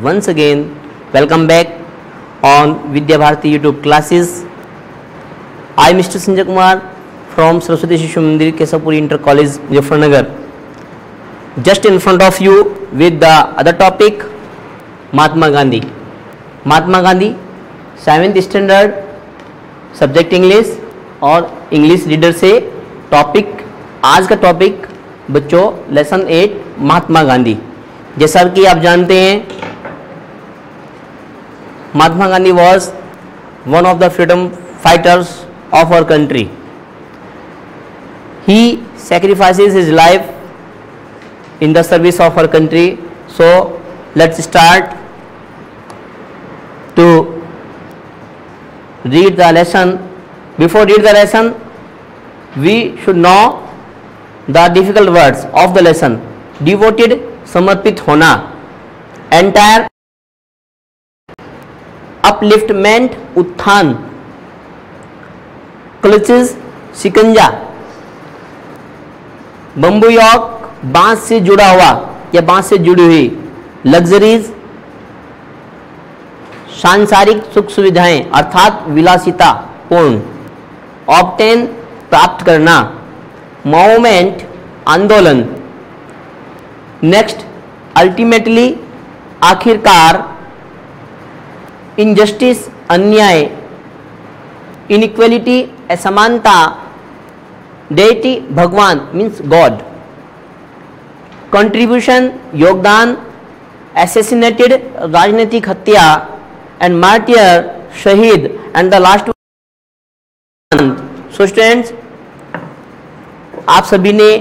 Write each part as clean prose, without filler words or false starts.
once again welcome back on Vidya Bharati YouTube classes. I am Mr. Sanjay Kumar from Saraswati Shishu Mandir, Kesapuri Inter College, Muzaffarnagar. Just in front of you with the other topic, Mahatma Gandhi. Mahatma Gandhi, 7th standard, subject English और English reader से topic, आज का topic बच्चों lesson 8 Mahatma Gandhi. जैसा कि आप जानते हैं Mahatma Gandhi was one of the freedom fighters of our country. He sacrifices his life in the service of our country. So let's start to read the lesson. Before read the lesson, we should know the difficult words of the lesson. Devoted, समर्पित होना, entire, upliftment, उत्थान, clutches, शिकंजा, bamboo York, बांस से जुड़ा हुआ या बांस से जुड़ी हुई, लग्जरीज, सांसारिक सुख सुविधाएं अर्थात विलासिता पूर्ण, ऑब्टेन, प्राप्त करना, मूवमेंट, आंदोलन, नेक्स्ट, अल्टीमेटली, आखिरकार, इनजस्टिस, अन्याय, इनइक्वलिटी, असमानता, डेटी, भगवान मीन्स गॉड, कंट्रीब्यूशन, योगदान, एसेसिनेटेड, राजनीतिक हत्या, एंड मार्टियर, शहीद, and the last one. So students, आप सभी ने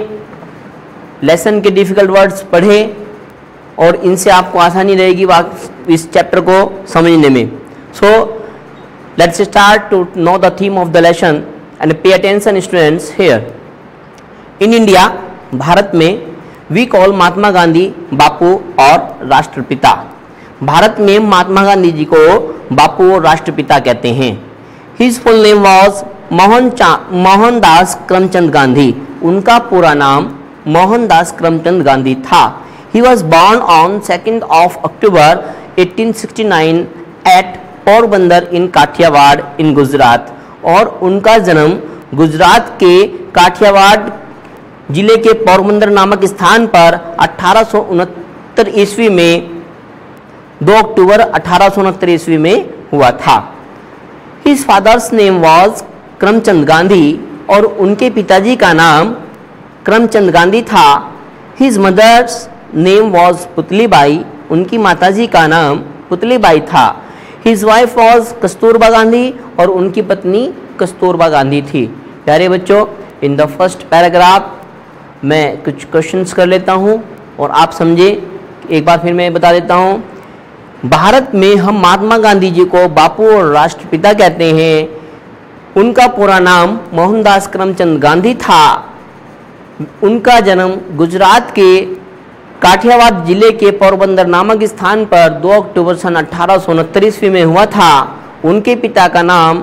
लेसन के डिफिकल्ट वर्ड्स पढ़े और इनसे आपको आसानी रहेगी इस चैप्टर को समझने में। So let's start to know the theme of the lesson and pay attention students here. In India, Bharat में, वी कॉल महात्मा गांधी बापू और राष्ट्रपिता। भारत में महात्मा गांधी जी को बापू और राष्ट्रपिता कहते हैं। His full name was Mohandas Karamchand Gandhi. उनका पूरा नाम मोहनदास करमचंद गांधी था। He was born on 2 October 1869 at Porbandar in Kathiawar in Gujarat. और उनका जन्म गुजरात के काठियावाड़ जिले के पोरबंदर नामक स्थान पर 1869 ईस्वी में 2 अक्टूबर 1869 ईस्वी में हुआ था। His father's name was Karamchand Gandhi और उनके पिताजी का नाम करमचंद गांधी था। His mother's name was Putlibai. उनकी माताजी का नाम पुतलीबाई था। His wife was Kasturba Gandhi और उनकी पत्नी कस्तूरबा गांधी थी। प्यारे बच्चों, इन द फर्स्ट पैराग्राफ मैं कुछ क्वेश्चंस कर लेता हूं और आप समझे। एक बार फिर मैं बता देता हूं। भारत में हम महात्मा गांधी जी को बापू और राष्ट्रपिता कहते हैं। उनका पूरा नाम मोहनदास करमचंद गांधी था। उनका जन्म गुजरात के काठियावाड़ जिले के पोरबंदर नामक स्थान पर 2 अक्टूबर सन 1869 ईस्वी में हुआ था। उनके पिता का नाम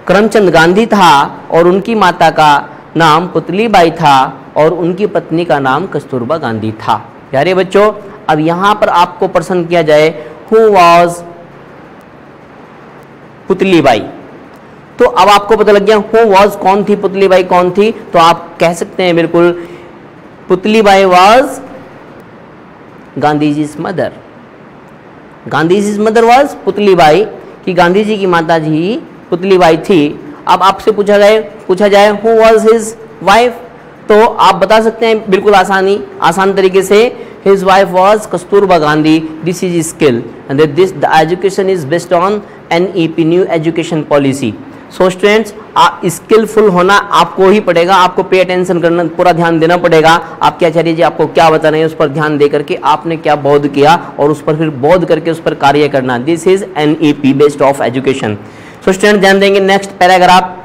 करमचंद गांधी था और उनकी माता का नाम पुतलीबाई था और उनकी पत्नी का नाम कस्तूरबा गांधी था। प्यारे बच्चों, अब यहाँ पर आपको प्रश्न किया जाए, हु वॉज पुतलीबाई, तो अब आपको पता लग गया हु वॉज कौन थी, पुतलीबाई कौन थी। तो आप कह सकते हैं बिल्कुल, Putlibai was Gandhi ji mother. Gandhi ji mother was Putlibai, कि गांधी जी की माता जी पुतलीबाई थी। अब आपसे पूछा जाए हु वॉज हिज वाइफ, तो आप बता सकते हैं बिल्कुल आसान तरीके से, his wife was Kasturba Gandhi. This is skill and this the education is based on NEP, new education policy. So students, skilful होना आपको ही पड़ेगा, आपको पे अटेंशन करना, पूरा ध्यान देना पड़ेगा। आपके आचार्य जी आपको क्या बता रहे हैं उस पर ध्यान दे करके आपने क्या बोध किया और उस पर फिर बोध करके उस पर कार्य करना। This is NEP based of education. So student ध्यान देंगे। Next paragraph,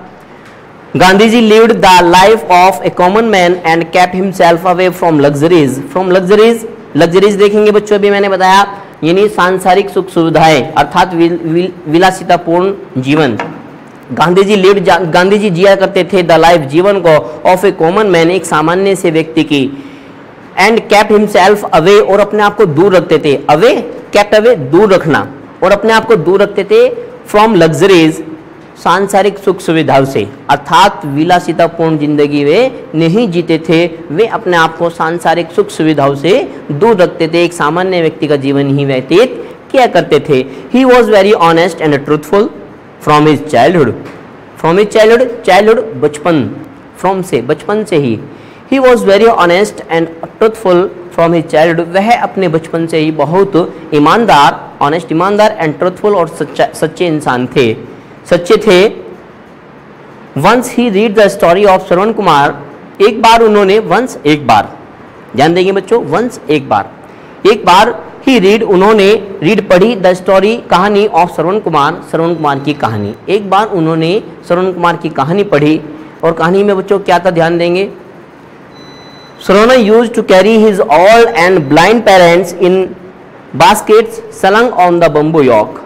Gandhi ji lived the life of a common man and kept himself away from luxuries. From luxuries देखेंगे बच्चों, अभी मैंने बताया, यानी सांसारिक सुख सुविधाएं अर्थात विलासितापूर्ण जीवन। गांधी जी जिया करते थे द लाइफ, जीवन को, ऑफ ए कॉमन मैन, एक सामान्य से व्यक्ति की, एंड केप्ट हिमसेल्फ अवे, और अपने आप को दूर रखते थे। अवे kept away, दूर रखना, और अपने आप को दूर रखते थे फ्रॉम लग्जरीज, सांसारिक सुख सुविधाओं से, अर्थात विलासितापूर्ण जिंदगी वे नहीं जीते थे, वे अपने आप को सांसारिक सुख सुविधाओं से दूर रखते थे, एक सामान्य व्यक्ति का जीवन ही व्यतीत किया करते थे। He was very honest and truthful from his childhood, from his childhood, childhood बचपन, फ्रॉम से बचपन से ही, he was very honest and truthful from his childhood, वह अपने बचपन से ही बहुत ईमानदार, ऑनेस्ट ईमानदार, एंड ट्रूथफुल और सच्चे इंसान थे, सच्चे थे। Once he read the story of Shravan Kumar, एक बार उन्होंने, वंस एक बार, ध्यान देंगे बच्चों, वंस एक बार ही रीड, उन्होंने रीड पढ़ी, द स्टोरी कहानी ऑफ श्रवण कुमार की कहानी, एक बार उन्होंने श्रवण कुमार की कहानी पढ़ी, और कहानी में बच्चों क्या था, ध्यान देंगे। Shravan used to carry his old and blind parents in baskets slung on the bamboo yoke,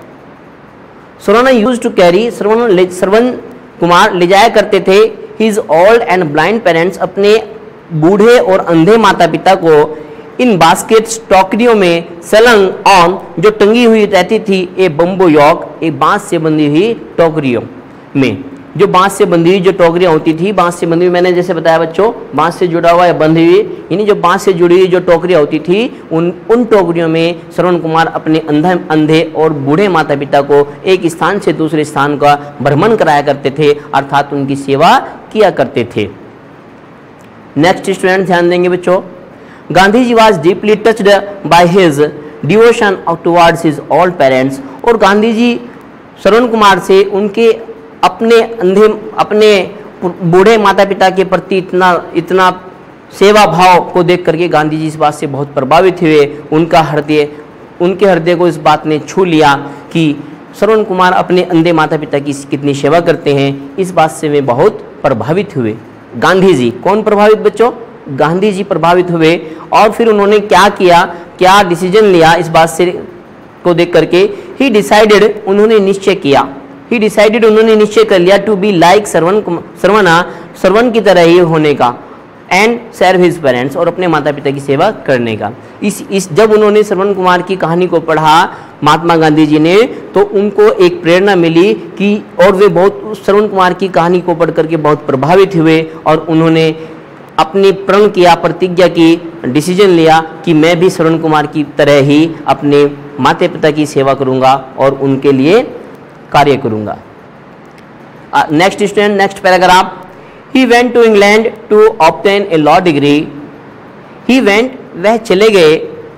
Shravan use to carry, Shravan Kumar ले जाया करते थे his old and blind parents, अपने बूढ़े और अंधे माता पिता को, इन बास्केट्स, टोकरियों में, सलंग ऑन, जो टंगी हुई रहती थी, ए बम्बो यॉक, एक बांस से बंधी हुई टोकरियों में, जो बांस से बंधी हुई जो टोकरियां होती थी, बांस से बंधी हुई, मैंने जैसे बताया बच्चों, बांस से जुड़ा हुआ या बंधी हुई, यानी जो बांस से जुड़ी हुई जो टोकरियां होती थी, उन टोकरियों में श्रवण कुमार अपने अंधे और बूढ़े माता पिता को एक स्थान से दूसरे स्थान का भ्रमण कराया करते थे, अर्थात उनकी सेवा किया करते थे। नेक्स्ट स्टूडेंट ध्यान देंगे बच्चों, Gandhi ji was deeply touched by his devotion towards his old parents, और गांधी जी श्रवण कुमार से उनके अपने बूढ़े माता पिता के प्रति इतना सेवा भाव को देख करके गांधी जी इस बात से बहुत प्रभावित हुए, उनके हृदय को इस बात ने छू लिया कि श्रवण कुमार अपने अंधे माता पिता की कितनी सेवा करते हैं, इस बात से वे बहुत प्रभावित हुए। गांधी जी, कौन प्रभावित बच्चों, गांधी जी प्रभावित हुए, और फिर उन्होंने क्या किया, क्या डिसीजन लिया इस बात से को देख करके, ही डिसाइडेड, उन्होंने निश्चय किया, ही डिसाइडेड, उन्होंने निश्चय कर लिया, टू बी लाइक श्रवण की तरह ही होने का, एंड सर्व हिज पेरेंट्स, और अपने माता पिता की सेवा करने का। जब उन्होंने श्रवण कुमार की कहानी को पढ़ा महात्मा गांधी जी ने, तो उनको एक प्रेरणा मिली कि, और वे बहुत श्रवण कुमार की कहानी को पढ़ करके बहुत प्रभावित हुए, और उन्होंने अपनी प्रण किया, प्रतिज्ञा की, डिसीजन लिया कि मैं भी श्रवण कुमार की तरह ही अपने माता पिता की सेवा करूंगा और उनके लिए कार्य करूंगा। Next student, next paragraph, he went to England to obtain a law degree, he went, वह चले गए,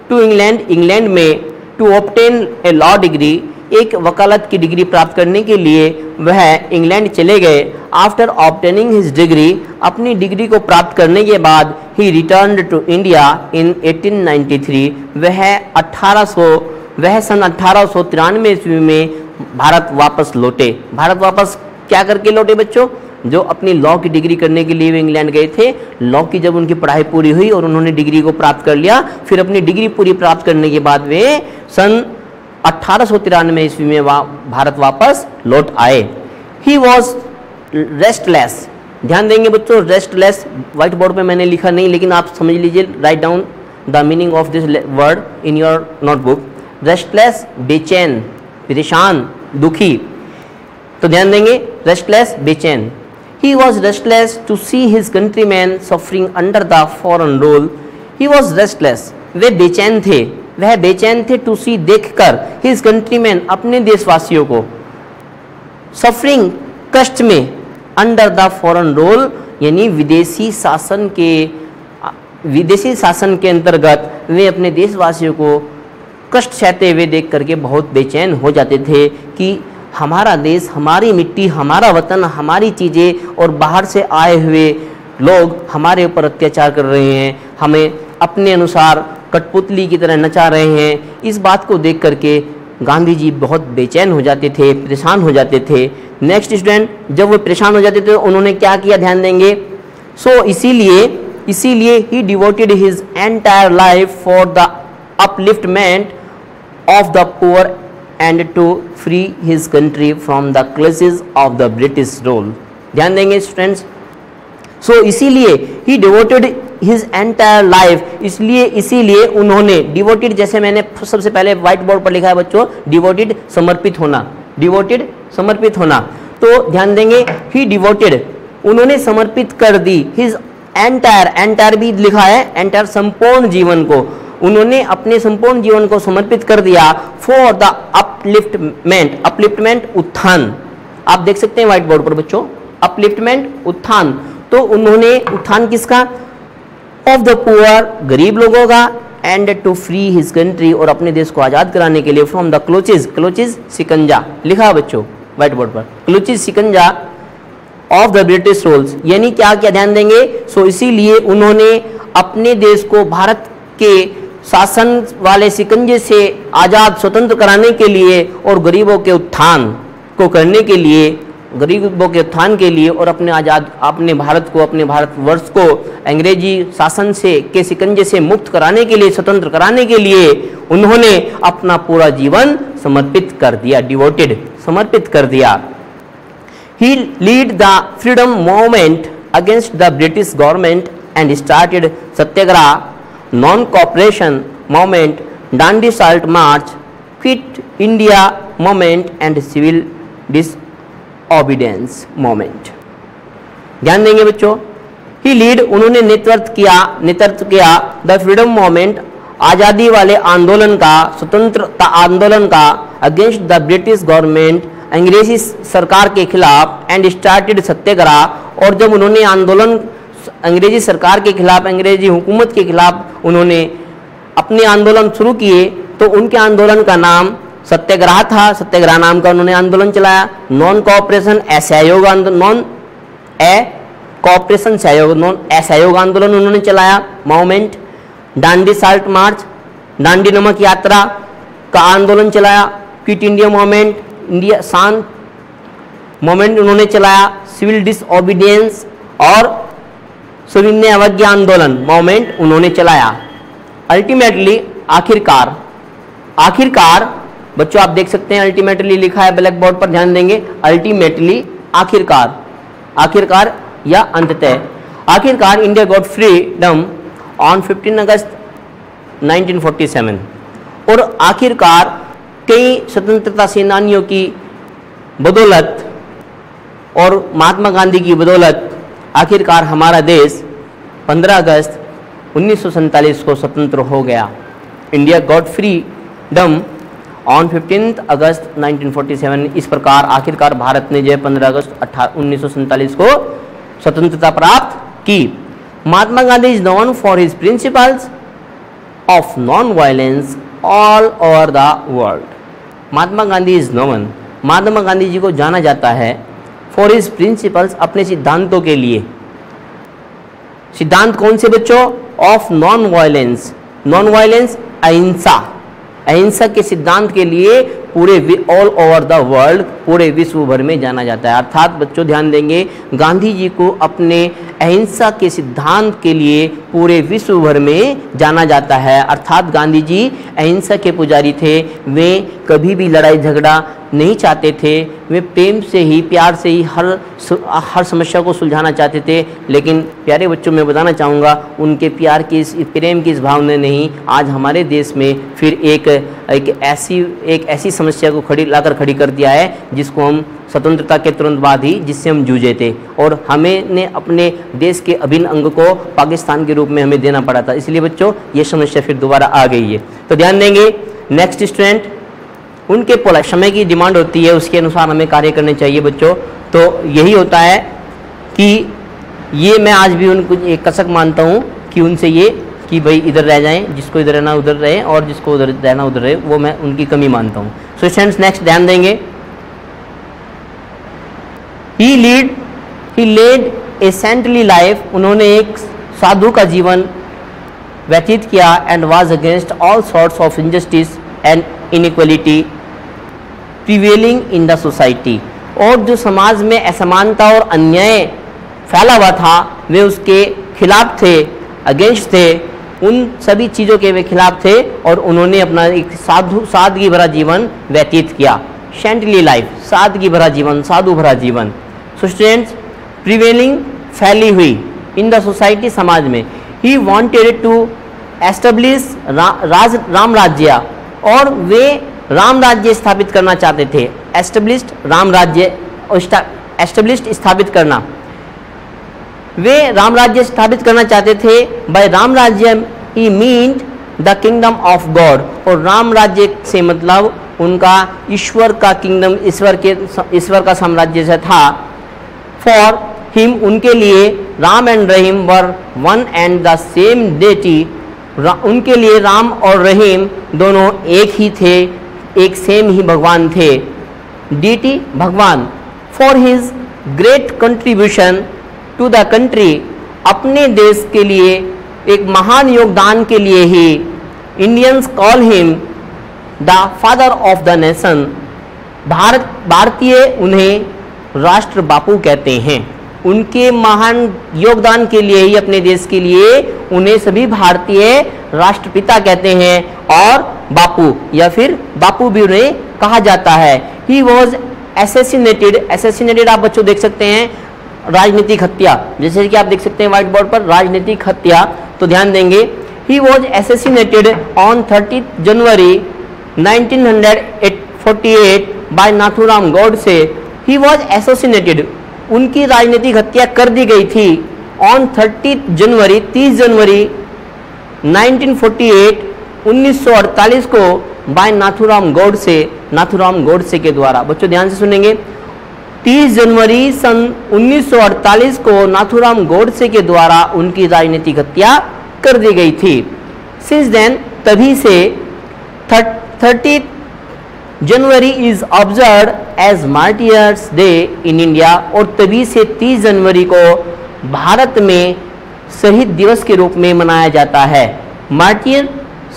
टू इंग्लैंड में, to obtain a law degree, एक वकालत की डिग्री प्राप्त करने के लिए वह इंग्लैंड चले गए। आफ्टर ऑब्टेनिंग हिज डिग्री, अपनी डिग्री को प्राप्त करने के बाद, he returned to India in 1893, वह सन 1893 ईस्वी में भारत वापस लौटे। भारत वापस क्या करके लौटे बच्चों, जो अपनी लॉ की डिग्री करने के लिए वे इंग्लैंड गए थे, लॉ की जब उनकी पढ़ाई पूरी हुई और उन्होंने डिग्री को प्राप्त कर लिया, फिर अपनी डिग्री पूरी प्राप्त करने के बाद वे सन 1893 ईस्वी में भारत वापस लौट आए। ही वॉज रेस्टलेस, ध्यान देंगे बच्चों, रेस्टलेस व्हाइट बोर्ड पे मैंने लिखा नहीं, लेकिन आप समझ लीजिए, write down the meaning of this word in your notebook. Restless, बेचैन, परेशान, दुखी, तो ध्यान देंगे, रेस्टलेस, बेचैन। He was restless to see his countryman suffering under the foreign rule, he was restless, वे बेचैन थे, वह बेचैन थे, टू सी, देखकर, हिज कंट्रीमैन, अपने देशवासियों को, सफरिंग, कष्ट में, अंडर द फॉरेन रूल, यानी विदेशी शासन के अंतर्गत वे अपने देशवासियों को कष्ट सहते हुए देख करके बहुत बेचैन हो जाते थे कि हमारा देश, हमारी मिट्टी, हमारा वतन, हमारी चीज़ें और बाहर से आए हुए लोग हमारे ऊपर अत्याचार कर रहे हैं, हमें अपने अनुसार कठपुतली की तरह नचा रहे हैं। इस बात को देख करके गांधी जी बहुत बेचैन हो जाते थे, परेशान हो जाते थे। नेक्स्ट स्टूडेंट, जब वो परेशान हो जाते थे उन्होंने क्या किया, ध्यान देंगे। सो इसीलिए he devoted his entire life for the upliftment of the poor and to free his country from the clutches of the British rule. ध्यान देंगे स्टूडेंट्स। सो इसीलिए he devoted his entire life, इसलिए इसीलिए उन्होंने devoted, जैसे मैंने सबसे पहले व्हाइट बोर्ड पर लिखा है बच्चों, डिवोटेड समर्पित होना, डिवोटेड समर्पित होना। तो ध्यान देंगे, ही डिवोटेड उन्होंने समर्पित कर दी, हिज एंटायर, एंटायर भी लिखा है, एंटायर संपूर्ण जीवन को, उन्होंने अपने संपूर्ण जीवन को समर्पित कर दिया फॉर द अपलिफ्टमेंट, अपलिफ्टमेंट उत्थान, आप देख सकते हैं व्हाइट बोर्ड पर बच्चों, अपलिफ्टमेंट उत्थान, तो उन्होंने उत्थान किसका, ऑफ द पुअर, गरीब लोगों का, and to free his country, और अपने देश को आजाद कराने के लिए, फ्रॉम द क्लोचेज, क्लोचेज सिकंजा लिखा बच्चों व्हाइट बोर्ड पर, क्लोचेज सिकंजा ऑफ द ब्रिटिश रूल्स, यानी क्या क्या ध्यान देंगे, सो इसीलिए उन्होंने अपने देश को भारत के शासन वाले सिकंजे से आजाद स्वतंत्र कराने के लिए और गरीबों के उत्थान को करने के लिए, गरीबों के उत्थान के लिए और अपने आजाद, अपने भारत को, अपने भारतवर्ष को अंग्रेजी शासन से के सिकंजे से मुक्त कराने के लिए, स्वतंत्र कराने के लिए उन्होंने अपना पूरा जीवन समर्पित कर दिया, डिवोटेड समर्पित कर दिया। He lead the freedom movement against the British government and started Satyagraha, non-cooperation movement, Dandi Salt March, Quit India movement and civil disobedience movement। ध्यान देंगे बच्चों, ही लीड उन्होंने नेतृत्व किया द फ्रीडम मूवमेंट, आज़ादी वाले आंदोलन का, स्वतंत्रता आंदोलन का, अगेंस्ट द ब्रिटिश गवर्नमेंट, अंग्रेजी सरकार के खिलाफ, एंड स्टार्टेड सत्याग्रह, और जब उन्होंने आंदोलन अंग्रेजी सरकार के खिलाफ, अंग्रेजी हुकूमत के खिलाफ उन्होंने अपने आंदोलन शुरू किए, तो उनके आंदोलन का नाम सत्याग्रह था, सत्याग्रह नाम का उन्होंने आंदोलन चलाया। नॉन कोऑपरेशन असहयोग आंदोलन, नॉन ए कोऑपरेशन सहयोग, नॉन असहयोग आंदोलन उन्होंने चलाया, मूवमेंट। डांडी साल्ट मार्च, डांडी नमक यात्रा का आंदोलन चलाया। क्विट इंडिया मूवमेंट, इंडिया शांत मूवमेंट उन्होंने चलाया। सिविल डिसओबीडियंस और सविनय अवज्ञा आंदोलन मूवमेंट उन्होंने चलाया। अल्टीमेटली आखिरकार बच्चों आप देख सकते हैं अल्टीमेटली लिखा है ब्लैक बोर्ड पर, ध्यान देंगे। अल्टीमेटली आखिरकार या अंततः, आखिरकार इंडिया गॉट फ्रीडम ऑन 15 अगस्त 1947, और आखिरकार कई स्वतंत्रता सेनानियों की बदौलत और महात्मा गांधी की बदौलत आखिरकार हमारा देश 15 अगस्त 1947 को स्वतंत्र हो गया। इंडिया गॉट फ्रीडम ऑन 15 अगस्त 1947। इस प्रकार आखिरकार भारत ने जो 15 अगस्त 1947 को स्वतंत्रता प्राप्त की। Mahatma Gandhi is known for his principles of non violence all over the world. Mahatma Gandhi is known, Mahatma Gandhi ji को जाना जाता है फॉर हिज प्रिंसिपल्स, अपने सिद्धांतों के लिए। सिद्धांत कौन से बच्चों? Of non violence, non violence अहिंसा, अहिंसा के सिद्धांत के लिए पूरे ऑल ओवर द वर्ल्ड, पूरे विश्व भर में जाना जाता है। अर्थात बच्चों ध्यान देंगे, गांधी जी को अपने अहिंसा के सिद्धांत के लिए पूरे विश्व भर में जाना जाता है। अर्थात गांधी जी अहिंसा के पुजारी थे। वे कभी भी लड़ाई झगड़ा नहीं चाहते थे, वे प्रेम से ही, प्यार से ही हर समस्या को सुलझाना चाहते थे। लेकिन प्यारे बच्चों मैं बताना चाहूँगा, उनके प्यार की, प्रेम की इस भावना ने ही आज हमारे देश में फिर एक ऐसी समस्या को लाकर खड़ी कर दिया है जिसको हम स्वतंत्रता के तुरंत बाद ही जिससे हम जूझे थे, और हमें ने अपने देश के अभिन्न अंग को पाकिस्तान के रूप में हमें देना पड़ा था। इसलिए बच्चों ये समस्या फिर दोबारा आ गई है। तो ध्यान देंगे, नेक्स्ट स्टूडेंट, उनके समय की डिमांड होती है, उसके अनुसार हमें कार्य करने चाहिए बच्चों। तो यही होता है कि ये मैं आज भी उनको एक कसक मानता हूँ कि उनसे ये कि भाई इधर रह जाएं, जिसको इधर रहना उधर रहे और जिसको उधर रहना उधर रहे, वो मैं उनकी कमी मानता हूँ। सो स्टूडेंट्स नेक्स्ट ध्यान देंगे, he led a saintly life, उन्होंने एक साधु का जीवन व्यतीत किया। And was against all sorts of injustice and inequality prevailing in the society, और जो समाज में असमानता और अन्याय फैला हुआ था वे उसके खिलाफ थे, अगेंस्ट थे, उन सभी चीज़ों के वे खिलाफ थे, और उन्होंने अपना एक सादगी भरा जीवन व्यतीत किया। सेंटली लाइफ, सादगी भरा जीवन, साधु भरा जीवन। सो स्टूडेंट्स, प्रिवेलिंग फैली हुई इन द सोसाइटी, समाज में, he wanted to establish Ram Rajya, और वे राम राज्य स्थापित करना चाहते थे। एस्टेब्लिश्ड राम राज्य, एस्टेब्लिश्ड स्थापित करना, वे राम राज्य स्थापित करना चाहते थे। By Ram Rajya he meant the kingdom of God, और राम राज्य से मतलब उनका ईश्वर का किंगडम, ईश्वर का साम्राज्य से था। फॉर हिम, उनके लिए Ram and Rahim were one and the same deity, उनके लिए राम और रहीम दोनों एक ही थे, एक सेम ही भगवान थे। डीटी भगवान। For his great contribution to the country, अपने देश के लिए एक महान योगदान के लिए he Indians call him the father of the nation, भारतीय उन्हें राष्ट्र बापू कहते हैं। उनके महान योगदान के लिए ही, अपने देश के लिए उन्हें सभी भारतीय राष्ट्रपिता कहते हैं, और बापू या फिर बापू भी उन्हें कहा जाता है। ही वॉज एसेसिनेटेड, एसेसिनेटेड आप बच्चों देख सकते हैं राजनीतिक हत्या, जैसे कि आप देख सकते हैं व्हाइट बोर्ड पर राजनीतिक हत्या, तो ध्यान देंगे। He was assassinated on 30 January 1948 by Nathuram Godse. He was assassinated, उनकी राजनीतिक हत्या कर दी गई थी ऑन 30 जनवरी 30 जनवरी 1948 1948 को बाय नाथूराम गॉडसे, नाथूराम गॉडसे के द्वारा। बच्चों ध्यान से सुनेंगे, 30 जनवरी सन 1948 को नाथूराम गॉडसे के द्वारा उनकी राजनीतिक हत्या कर दी गई थी। सिंस देन, तभी से 30 January is observe as martyrs day in India, और तभी से 30 जनवरी को भारत में शहीद दिवस के रूप में मनाया जाता है। मार्टियर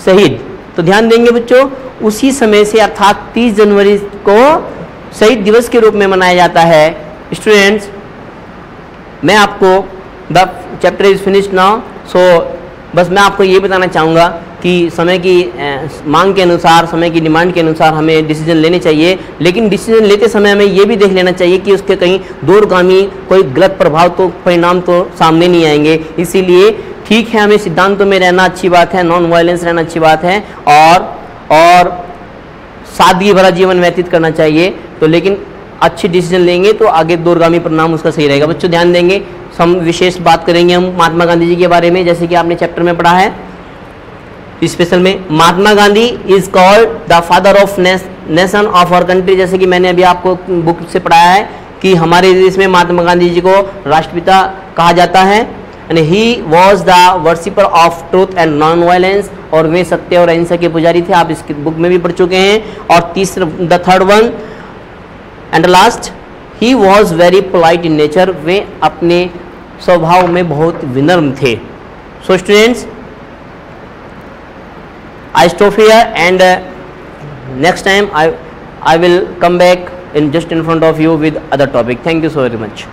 शहीद, तो ध्यान देंगे बच्चों, उसी समय से अर्थात 30 जनवरी को शहीद दिवस के रूप में मनाया जाता है। स्टूडेंट्स, मैं आपको the chapter is finished now, so बस मैं आपको ये बताना चाहूँगा कि समय की मांग के अनुसार, समय की डिमांड के अनुसार हमें डिसीजन लेने चाहिए, लेकिन डिसीजन लेते समय हमें ये भी देख लेना चाहिए कि उसके कहीं दूरगामी कोई गलत प्रभाव तो, परिणाम तो सामने नहीं आएंगे। इसीलिए ठीक है, हमें सिद्धांतों में रहना अच्छी बात है, नॉन वायलेंस रहना अच्छी बात है, और सादगी भरा जीवन व्यतीत करना चाहिए, तो लेकिन अच्छी डिसीजन लेंगे तो आगे दूरगामी परिणाम उसका सही रहेगा। बच्चों ध्यान देंगे, हम विशेष बात करेंगे हम महात्मा गांधी जी के बारे में, जैसे कि आपने चैप्टर में पढ़ा है स्पेशल में। Mahatma Gandhi is called the father of nation of our country, जैसे कि मैंने अभी आपको बुक से पढ़ाया है कि हमारे देश में महात्मा गांधी जी को राष्ट्रपिता कहा जाता है। And he was the worshipper of truth and non violence, और वे सत्य और अहिंसा के पुजारी थे, आप इसकी बुक में भी पढ़ चुके हैं। और तीसरा, the third one and last, he was very polite in nature, वे अपने स्वभाव में बहुत विनम्र थे। So students, I stop here, and next time I will come back in just in front of you with other topic. Thank you so very much.